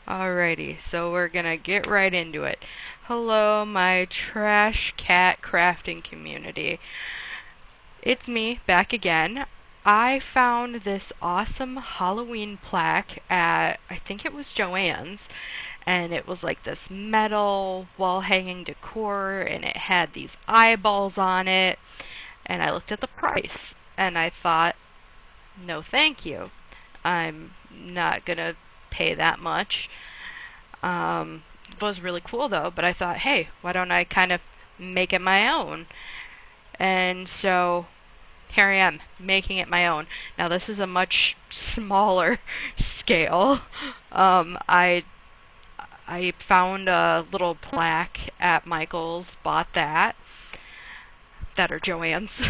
Alrighty, so we're gonna get right into it. Hello, my trash cat crafting community. It's me, back again. I found this awesome Halloween plaque at, I think it was Joann's, and it was like this metal wall hanging decor, and it had these eyeballs on it, and I looked at the price, and I thought, no thank you. I'm not gonna pay that much. It was really cool though, but I thought, hey, why don't I kind of make it my own? And so here I am, making it my own. Now this is a much smaller scale. Um, I I found a little plaque at Michael's, bought that are Joann's,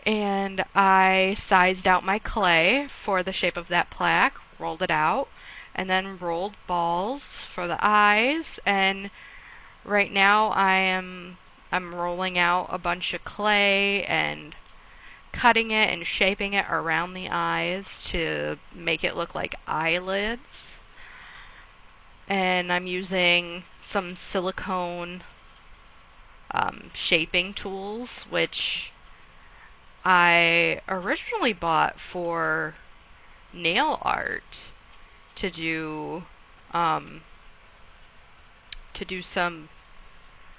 and I sized out my clay for the shape of that plaque, rolled it out, and then rolled balls for the eyes. And right now I'm rolling out a bunch of clay and cutting it and shaping it around the eyes to make it look like eyelids. And I'm using some silicone shaping tools, which I originally bought for nail art to do um, to do some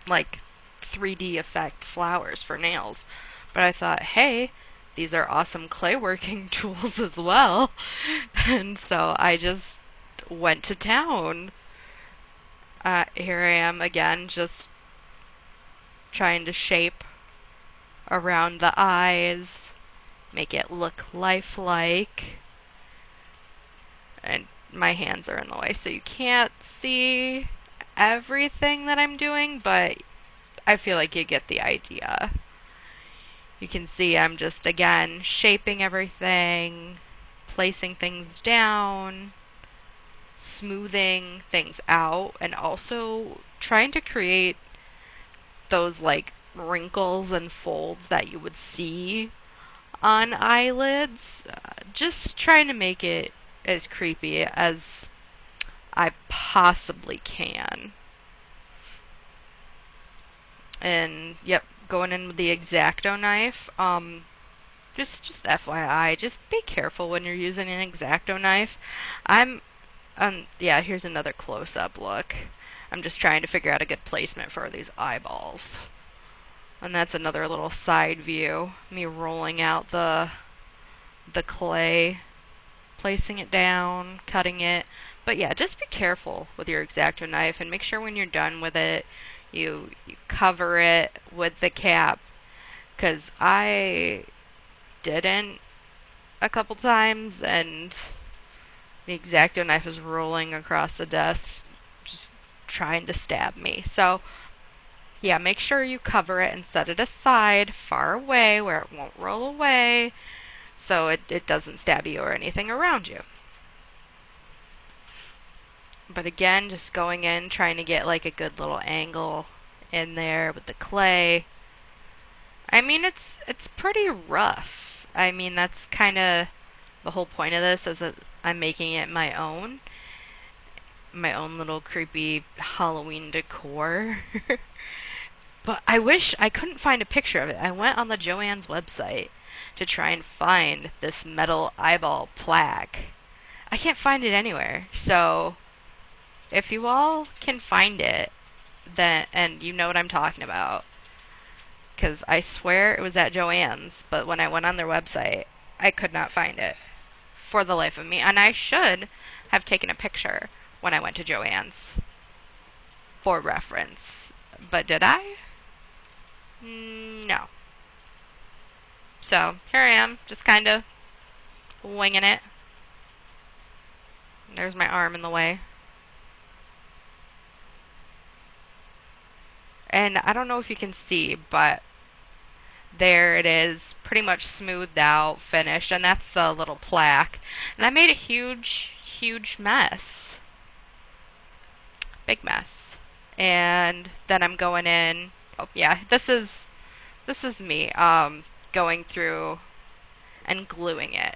like 3D effect flowers for nails. But I thought, hey, these are awesome clay working tools as well. And so I just went to town. Here I am again, just trying to shape around the eyes, make it look lifelike. And my hands are in the way, so you can't see everything that I'm doing, but I feel like you get the idea. You can see I'm just, again, shaping everything, placing things down, smoothing things out, and also trying to create those like wrinkles and folds that you would see on eyelids. Just trying to make it as creepy as I possibly can. And yep, going in with the X-Acto knife. Just FYI, just be careful when you're using an X-Acto knife. I'm yeah, here's another close-up look. I'm just trying to figure out a good placement for these eyeballs. And that's another little side view. Me rolling out the clay, placing it down, cutting it. But yeah, just be careful with your X-Acto knife and make sure when you're done with it, you cover it with the cap. Because I didn't a couple times, and the X-Acto knife is rolling across the desk, just trying to stab me. So yeah, make sure you cover it and set it aside far away where it won't roll away so it doesn't stab you or anything around you. But again, just going in, trying to get like a good little angle in there with the clay. I mean, it's pretty rough. I mean, that's kind of the whole point of this is that I'm making it my own little creepy Halloween decor. But I wish I couldn't find a picture of it. I went on the Joann's website to try and find this metal eyeball plaque. I can't find it anywhere. So if you all can find it, then and you know what I'm talking about, because I swear it was at Joann's, but when I went on their website, I could not find it for the life of me. And I should have taken a picture when I went to Joann's for reference. But did I? No. So here I am, just kind of winging it. There's my arm in the way. And I don't know if you can see, but there it is, pretty much smoothed out, finished, and that's the little plaque. And I made a huge, huge mess. Big mess. And then I'm going in. Oh yeah, this is me going through and gluing it.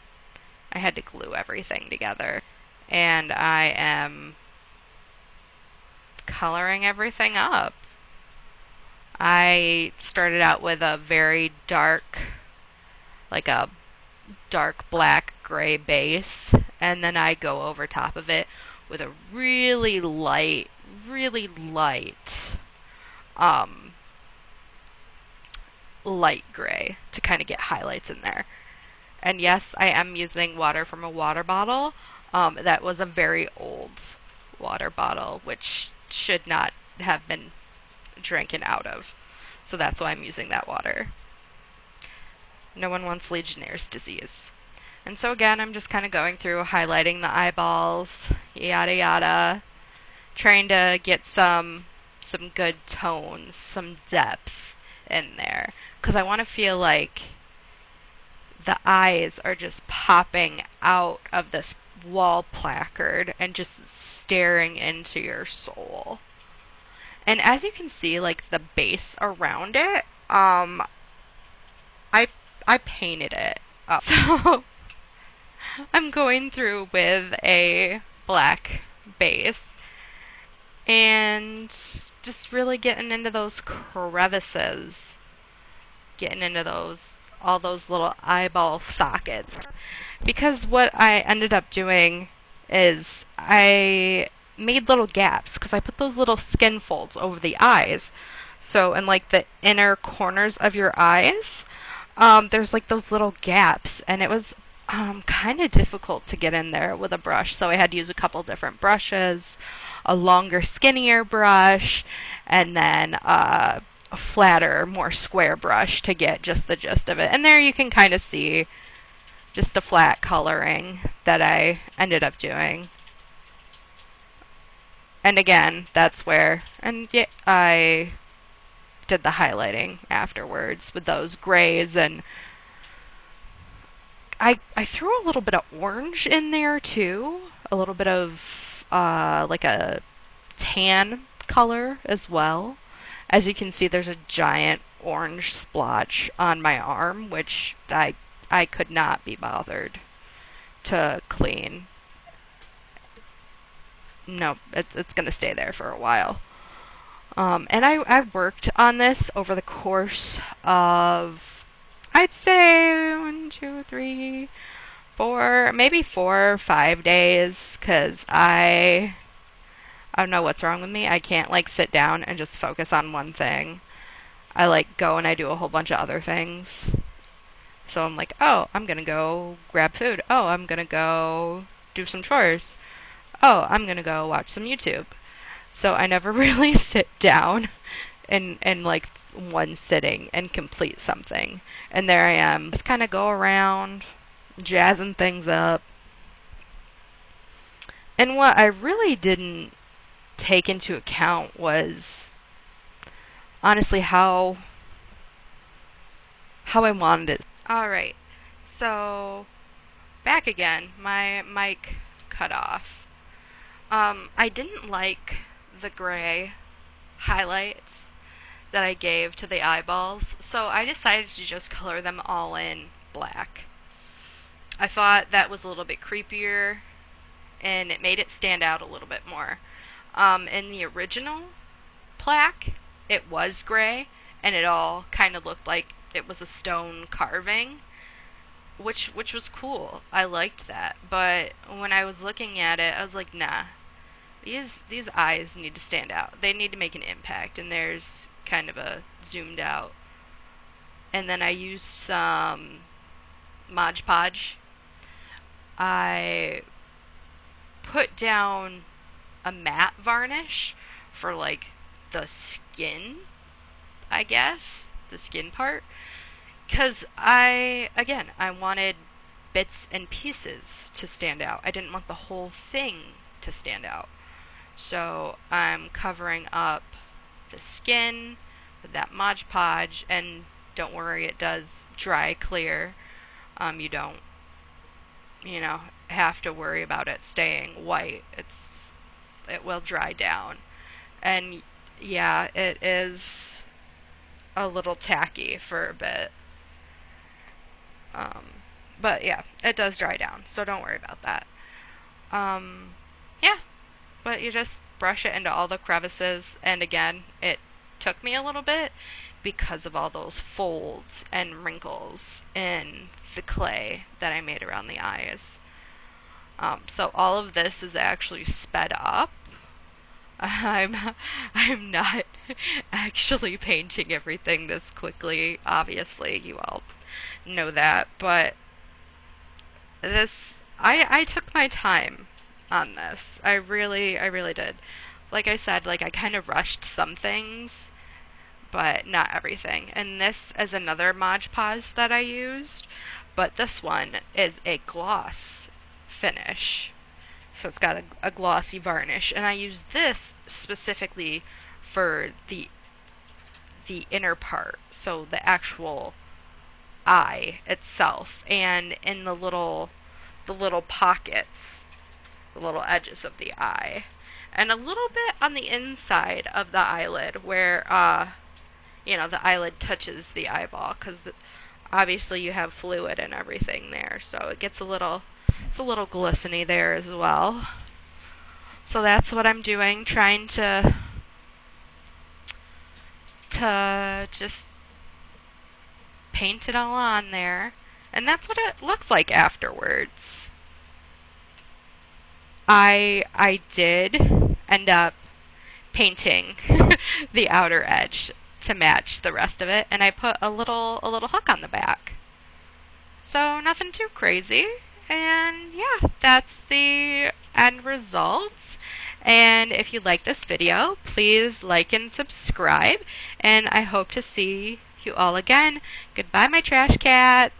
I had to glue everything together. And I am coloring everything up. I started out with a very dark, like a dark black gray base, and then I go over top of it with a really light, um, light gray to kind of get highlights in there. And yes, I am using water from a water bottle. That was a very old water bottle, which should not have been drinking out of. So that's why I'm using that water. No one wants Legionnaire's disease. And so again, I'm just kind of going through, highlighting the eyeballs, yada yada, trying to get some good tones, some depth in there. Because I want to feel like the eyes are just popping out of this wall placard and just staring into your soul. And as you can see, like the base around it, I I painted it up. So I'm going through with a black base and just really getting into those crevices, getting into all those little eyeball sockets. Because what I ended up doing is I made little gaps because I put those little skin folds over the eyes. So in like the inner corners of your eyes, there's like those little gaps, and it was kind of difficult to get in there with a brush. So I had to use a couple different brushes, a longer, skinnier brush, and then a flatter, more square brush to get just the gist of it. And there you can kind of see just a flat coloring that I ended up doing. And again, that's where, and yeah, I did the highlighting afterwards with those grays, and I threw a little bit of orange in there too, a little bit of like a tan color as well. As you can see, there's a giant orange splotch on my arm, which I could not be bothered to clean. No, it's gonna stay there for a while. And I worked on this over the course of, I'd say, 1, 2, 3, 4, maybe 4 or 5 days, because I don't know what's wrong with me. I can't like sit down and just focus on one thing. I like go and I do a whole bunch of other things. So I'm like, oh, I'm gonna go grab food. Oh, I'm gonna go do some chores. Oh, I'm gonna go watch some YouTube. So I never really sit down and like one sitting and complete something. And there I am, just kind of go around, jazzing things up. And what I really didn't take into account was honestly how I wanted it. All right, so back again. My mic cut off. I didn't like the gray highlights that I gave to the eyeballs, so I decided to just color them all in black. I thought that was a little bit creepier, and it made it stand out a little bit more. In the original plaque, it was gray, and it all kind of looked like it was a stone carving, which was cool. I liked that. But when I was looking at it, I was like, nah, these eyes need to stand out. They need to make an impact, and there's kind of a zoomed out. And then I used some Mod Podge. I put down a matte varnish for like the skin, I guess, the skin part, because I wanted bits and pieces to stand out. I didn't want the whole thing to stand out. So I'm covering up the skin with that Mod Podge, and don't worry, it does dry clear. You don't, have to worry about it staying white. It will dry down. And yeah, it is a little tacky for a bit. But yeah, it does dry down, so don't worry about that. Yeah, but you just brush it into all the crevices, and again, it took me a little bit because of all those folds and wrinkles in the clay that I made around the eyes. So all of this is actually sped up. I'm I'm not actually painting everything this quickly. Obviously, you all know that, but I took my time on this. I really did. Like I said, like I kind of rushed some things, but not everything. And this is another Mod Podge that I used, but this one is a gloss finish. So it's got a glossy varnish, and I use this specifically for the inner part, so the actual eye itself, and in the little pockets, the little edges of the eye, and a little bit on the inside of the eyelid where the eyelid touches the eyeball, because obviously you have fluid and everything there, so it's a little glistening there as well. So that's what I'm doing, trying to just paint it all on there. And that's what it looks like afterwards. I did end up painting the outer edge to match the rest of it, and I put a little hook on the back. So nothing too crazy. And yeah, that's the end result. And if you like this video, please like and subscribe. And I hope to see you all again. Goodbye, my trash cats.